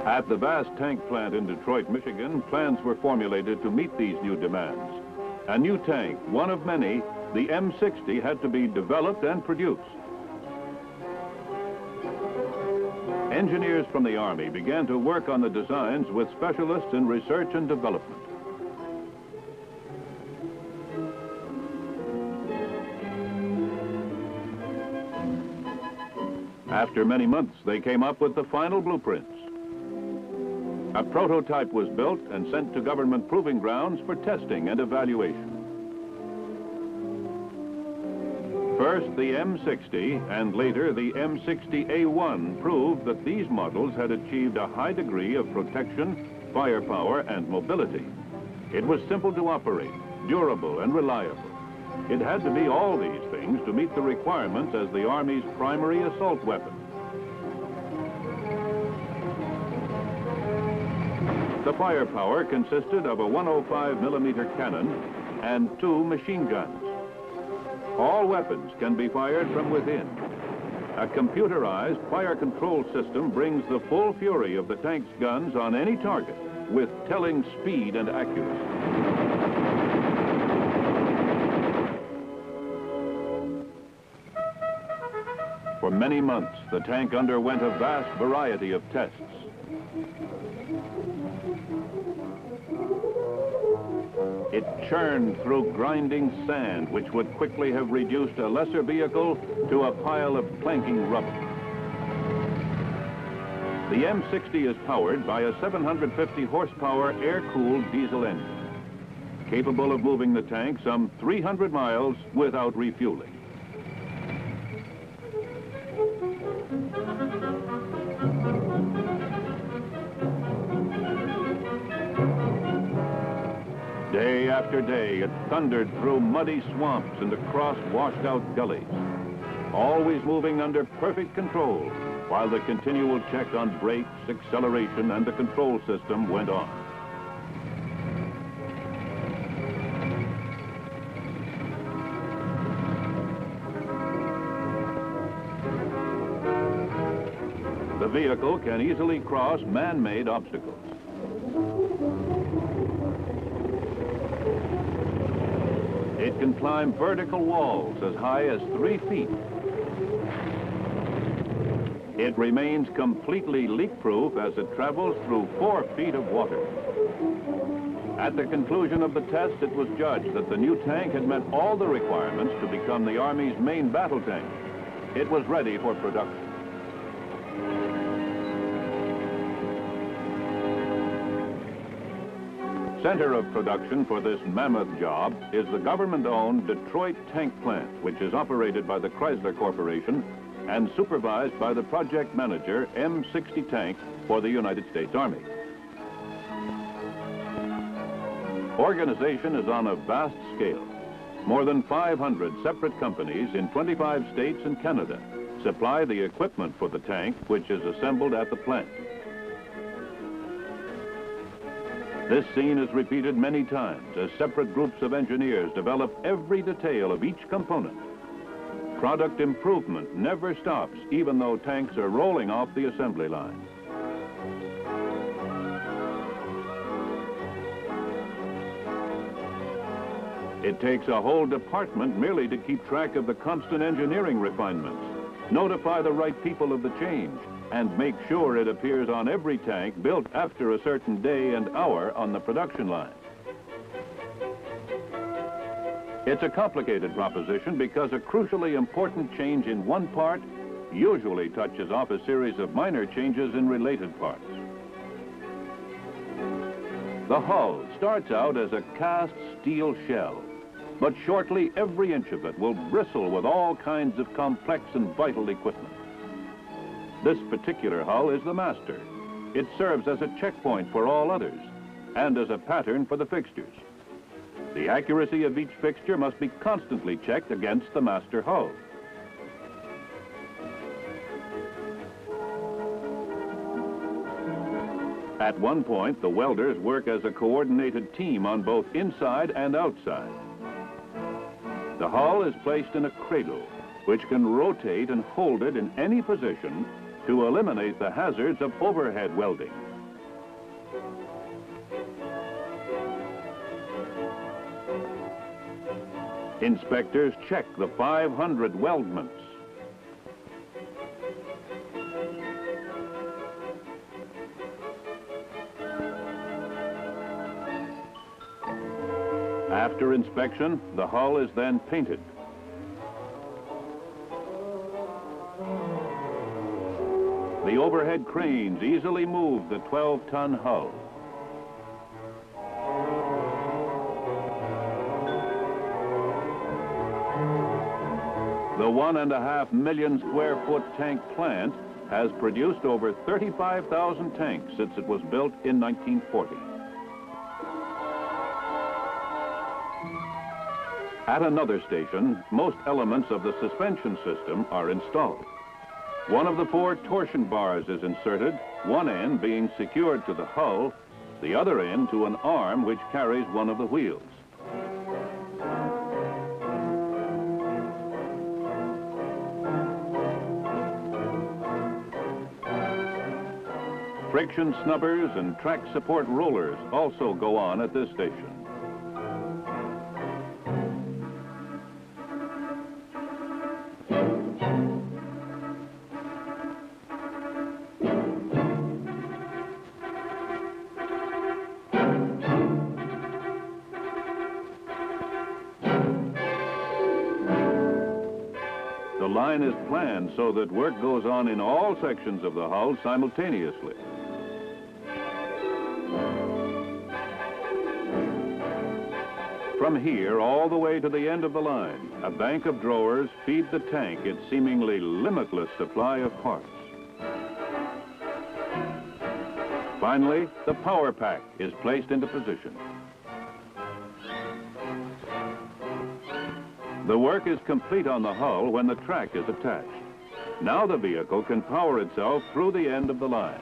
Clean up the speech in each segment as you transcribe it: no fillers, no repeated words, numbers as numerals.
At the vast tank plant in Detroit, Michigan, plans were formulated to meet these new demands. A new tank, one of many, the M60, had to be developed and produced. Engineers from the Army began to work on the designs with specialists in research and development. After many months, they came up with the final blueprints. A prototype was built and sent to government proving grounds for testing and evaluation. First, the M60 and later the M60A1 proved that these models had achieved a high degree of protection, firepower, and mobility. It was simple to operate, durable, and reliable. It had to be all these things to meet the requirements as the Army's primary assault weapon. The firepower consisted of a 105mm cannon and 2 machine guns. All weapons can be fired from within. A computerized fire control system brings the full fury of the tank's guns on any target with telling speed and accuracy. For many months, the tank underwent a vast variety of tests. It churned through grinding sand, which would quickly have reduced a lesser vehicle to a pile of clanking rubble. The M60 is powered by a 750 horsepower air-cooled diesel engine, capable of moving the tank some 300 miles without refueling. Day after day, it thundered through muddy swamps and across washed-out gullies, always moving under perfect control, while the continual check on brakes, acceleration, and the control system went on. The vehicle can easily cross man-made obstacles. It can climb vertical walls as high as 3 feet. It remains completely leak-proof as it travels through 4 feet of water. At the conclusion of the test, it was judged that the new tank had met all the requirements to become the Army's main battle tank. It was ready for production. Center of production for this mammoth job is the government-owned Detroit Tank Plant, which is operated by the Chrysler Corporation and supervised by the project manager, M60 Tank, for the United States Army. Organization is on a vast scale. More than 500 separate companies in 25 states and Canada supply the equipment for the tank, which is assembled at the plant. This scene is repeated many times as separate groups of engineers develop every detail of each component. Product improvement never stops, even though tanks are rolling off the assembly line. It takes a whole department merely to keep track of the constant engineering refinements, notify the right people of the change, and make sure it appears on every tank built after a certain day and hour on the production line. It's a complicated proposition because a crucially important change in one part usually touches off a series of minor changes in related parts. The hull starts out as a cast steel shell, but shortly every inch of it will bristle with all kinds of complex and vital equipment. This particular hull is the master. It serves as a checkpoint for all others and as a pattern for the fixtures. The accuracy of each fixture must be constantly checked against the master hull. At one point, the welders work as a coordinated team on both inside and outside. The hull is placed in a cradle, which can rotate and hold it in any position to eliminate the hazards of overhead welding, Inspectors check the 500 weldments. After inspection, the hull is then painted. The overhead cranes easily move the 12-ton hull. The 1.5 million square foot tank plant has produced over 35,000 tanks since it was built in 1940. At another station, most elements of the suspension system are installed. One of the 4 torsion bars is inserted, one end being secured to the hull, the other end to an arm which carries one of the wheels. Friction snubbers and track support rollers also go on at this station. The line is planned so that work goes on in all sections of the hull simultaneously. From here all the way to the end of the line, a bank of drawers feed the tank its seemingly limitless supply of parts. Finally, the power pack is placed into position. The work is complete on the hull when the track is attached. Now the vehicle can power itself through the end of the line.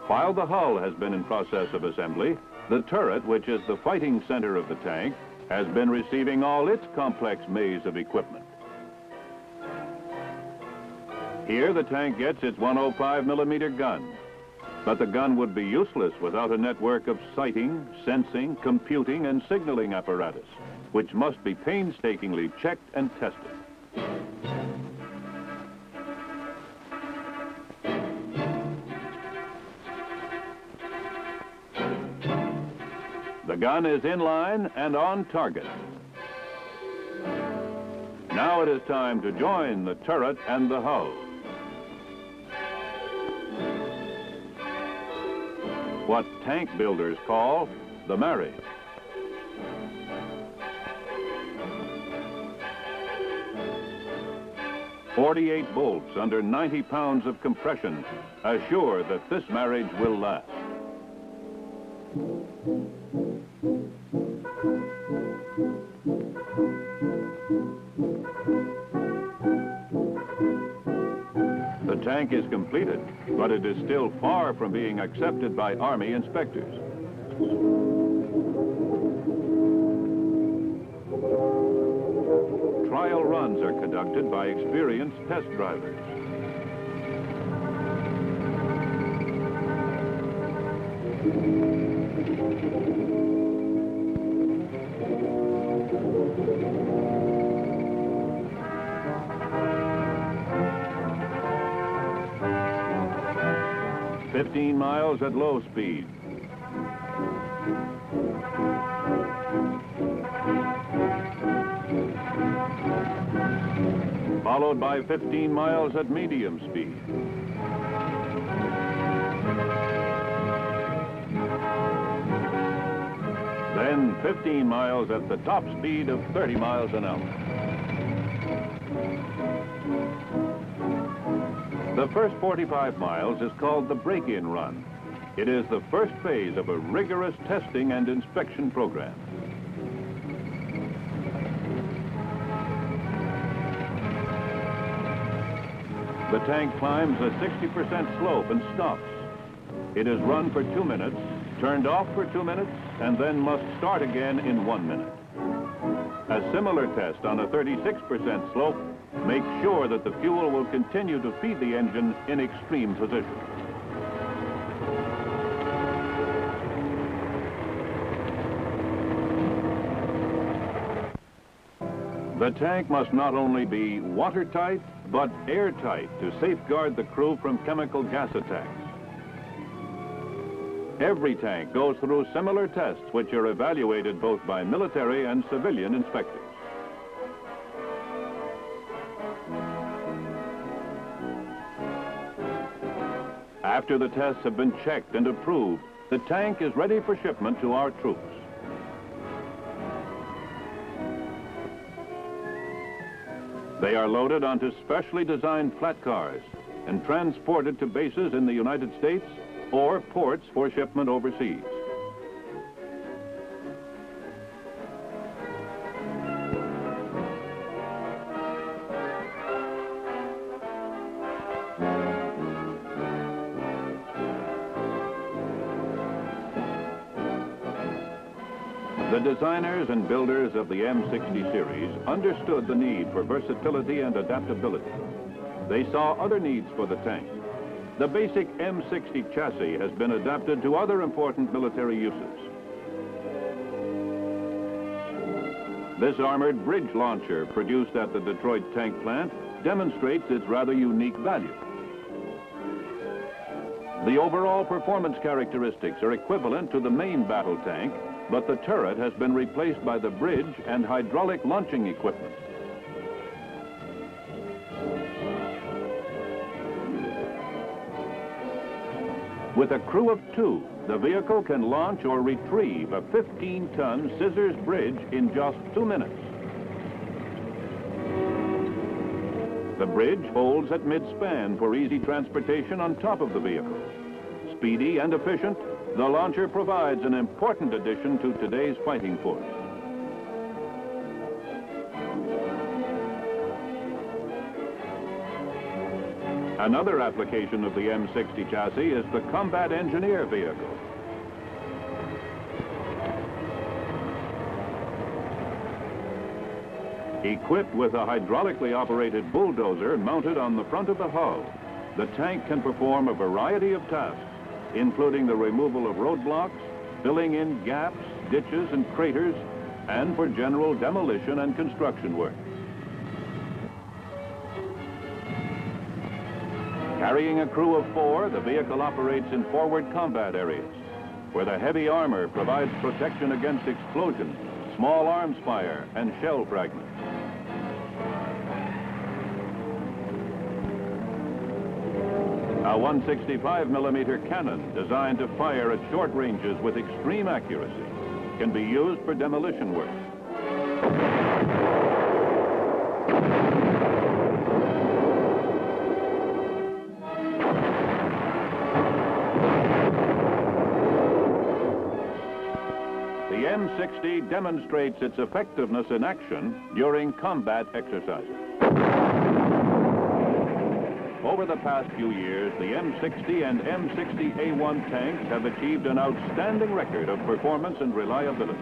While the hull has been in process of assembly, the turret, which is the fighting center of the tank, has been receiving all its complex maze of equipment. Here the tank gets its 105mm gun. But the gun would be useless without a network of sighting, sensing, computing, and signaling apparatus, which must be painstakingly checked and tested. The gun is in line and on target. Now it is time to join the turret and the hull. What tank builders call the marriage. "48 bolts under 90 pounds of compression assure that this marriage will last. The tank is completed, but it is still far from being accepted by Army inspectors. Trial runs are conducted by experienced test drivers. "15 miles at low speed. Followed by 15 miles at medium speed. Then 15 miles at the top speed of 30 miles an hour. The first 45 miles is called the break-in run. It is the first phase of a rigorous testing and inspection program. The tank climbs a 60% slope and stops. It is run for 2 minutes, turned off for 2 minutes, and then must start again in 1 minute. A similar test on a 36% slope makes sure that the fuel will continue to feed the engine in extreme position. The tank must not only be watertight, but airtight to safeguard the crew from chemical gas attacks. Every tank goes through similar tests which are evaluated both by military and civilian inspectors. After the tests have been checked and approved, the tank is ready for shipment to our troops. They are loaded onto specially designed flat cars and transported to bases in the United States or ports for shipment overseas. The designers and builders of the M60 series understood the need for versatility and adaptability. They saw other needs for the tank. The basic M60 chassis has been adapted to other important military uses. This armored bridge launcher produced at the Detroit tank plant demonstrates its rather unique value. The overall performance characteristics are equivalent to the main battle tank, but the turret has been replaced by the bridge and hydraulic launching equipment. With a crew of 2, the vehicle can launch or retrieve a 15-ton scissors bridge in just 2 minutes. The bridge folds at mid-span for easy transportation on top of the vehicle. Speedy and efficient, the launcher provides an important addition to today's fighting force. Another application of the M60 chassis is the combat engineer vehicle. Equipped with a hydraulically operated bulldozer mounted on the front of the hull, the tank can perform a variety of tasks, including the removal of roadblocks, filling in gaps, ditches, and craters, and for general demolition and construction work. Carrying a crew of 4, the vehicle operates in forward combat areas, where the heavy armor provides protection against explosions, small arms fire, and shell fragments. A 165mm cannon designed to fire at short ranges with extreme accuracy can be used for demolition work. The M60 demonstrates its effectiveness in action during combat exercises. Over the past few years, the M60 and M60A1 tanks have achieved an outstanding record of performance and reliability.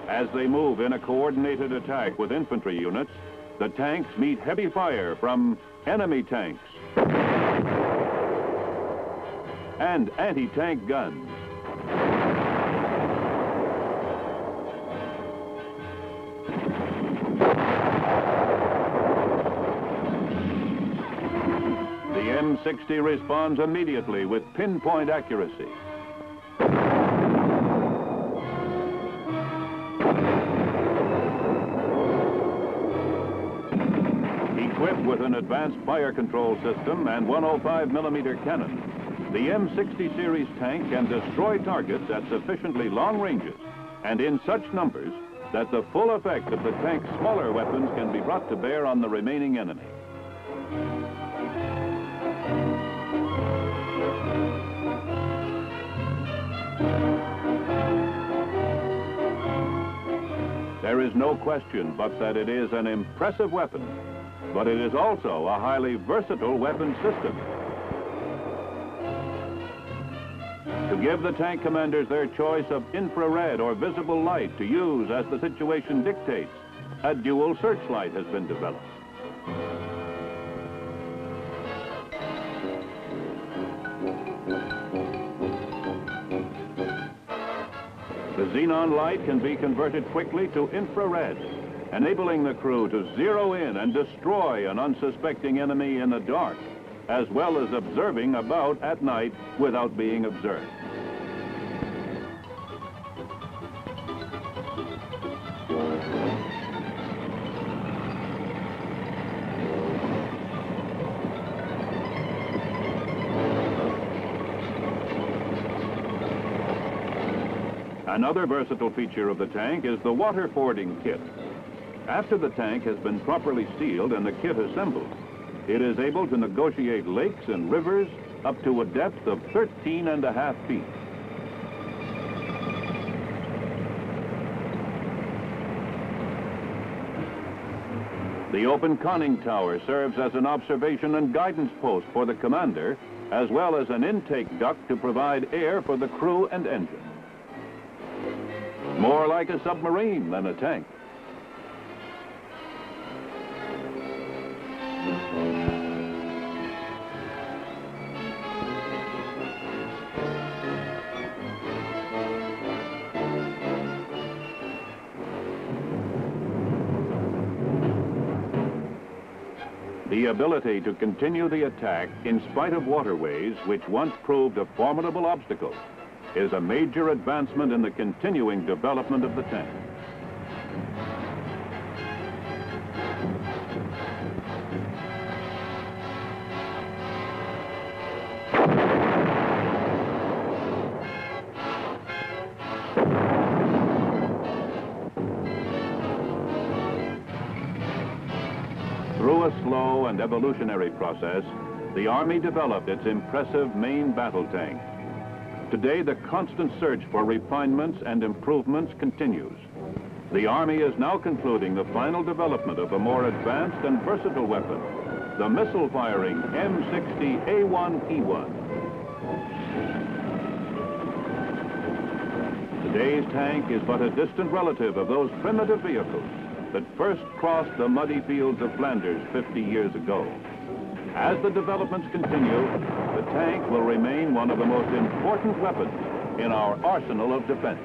As they move in a coordinated attack with infantry units, the tanks meet heavy fire from enemy tanks and anti-tank guns. The M60 responds immediately with pinpoint accuracy. Equipped with an advanced fire control system and 105mm cannon, the M60 series tank can destroy targets at sufficiently long ranges and in such numbers that the full effect of the tank's smaller weapons can be brought to bear on the remaining enemy. There is no question but that it is an impressive weapon, but it is also a highly versatile weapon system. To give the tank commanders their choice of infrared or visible light to use as the situation dictates, a dual searchlight has been developed. The xenon light can be converted quickly to infrared, enabling the crew to zero in and destroy an unsuspecting enemy in the dark, as well as observing about at night without being observed. Another versatile feature of the tank is the water fording kit. After the tank has been properly sealed and the kit assembled, it is able to negotiate lakes and rivers up to a depth of 13.5 feet. The open conning tower serves as an observation and guidance post for the commander, as well as an intake duct to provide air for the crew and engine. More like a submarine than a tank. The ability to continue the attack in spite of waterways, which once proved a formidable obstacle, is a major advancement in the continuing development of the tank. Through a slow and evolutionary process, the Army developed its impressive main battle tank. Today, the constant search for refinements and improvements continues. The Army is now concluding the final development of a more advanced and versatile weapon, the missile-firing M60A1E1. Today's tank is but a distant relative of those primitive vehicles that first crossed the muddy fields of Flanders 50 years ago. As the developments continue, the tank will remain one of the most important weapons in our arsenal of defense.